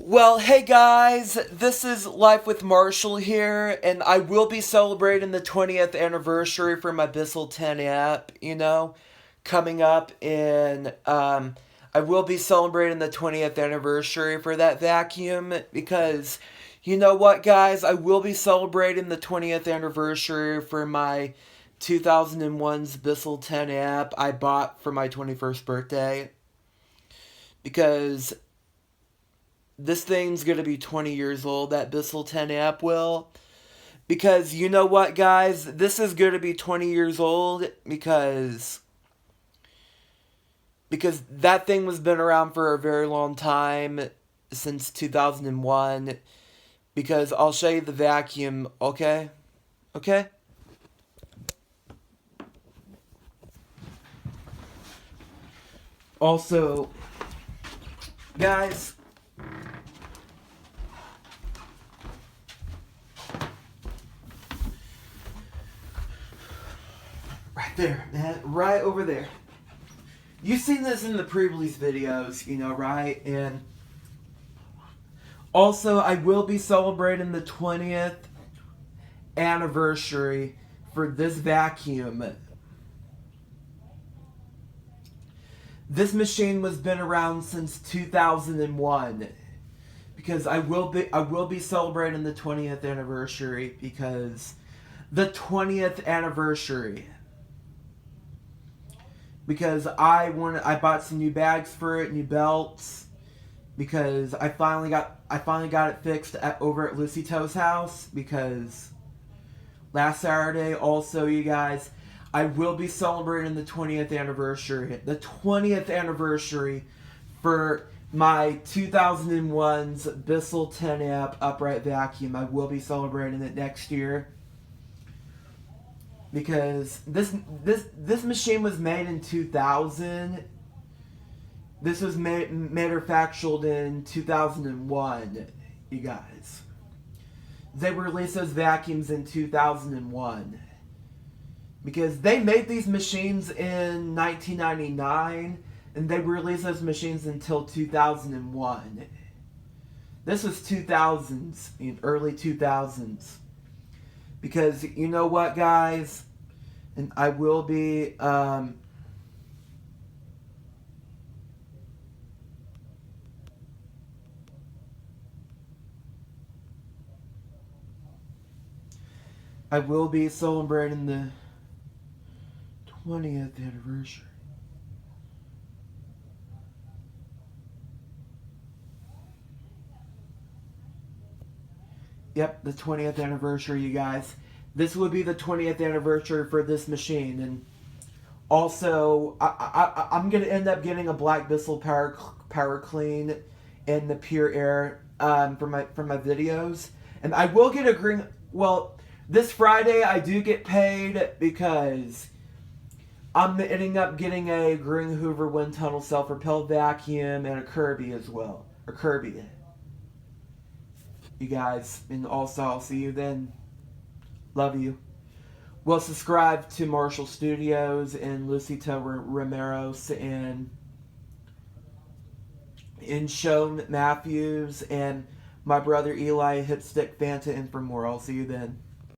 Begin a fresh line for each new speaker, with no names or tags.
Well, hey guys, this is Life with Marshall here, and I will be celebrating the 20th anniversary for my Bissell 10 app, coming up I will be celebrating the 20th anniversary for that vacuum because, you know what, guys, I will be celebrating the 20th anniversary for my 2001's Bissell 10 app I bought for my 21st birthday because this thing's gonna be 20 years old, that Bissell 10 app will. Because you know what, guys? This is gonna be 20 years old because that thing was been around for a very long time, since 2001. Because I'll show you the vacuum, okay? Okay? Also, guys, right there, man, right over there. You've seen this in the pre-release videos, right? And also, I will be celebrating the 20th anniversary for this vacuum. This machine was been around since 2001 because I will be celebrating the 20th anniversary because the 20th anniversary because I bought some new bags for it, new belts, because I finally got it fixed over at Lucy Toe's house, because last Saturday also, you guys, I will be celebrating the 20th anniversary. The 20th anniversary for my 2001's Bissell 10 amp upright vacuum. I will be celebrating it next year. Because this machine was made in 2000. This was manufactured in 2001, you guys. They released those vacuums in 2001. Because they made these machines in 1999, and they released those machines until 2001. This was 2000s, early 2000s. Because you know what, guys, and I will be celebrating the 20th anniversary. Yep, the 20th anniversary, you guys. This would be the 20th anniversary for this machine, and also I'm gonna end up getting a black Bissell power clean in the pure air for my videos, and I will get a green. Well, this Friday I do get paid because I'm ending up getting a green Hoover wind tunnel self-propelled vacuum and a Kirby as well, or Kirby. You guys, and also I'll see you then. Love you. Well, subscribe to Marshall Studios and Lucito Romero's and Shone Matthews and my brother Eli Hipstick Fanta and for more. I'll see you then.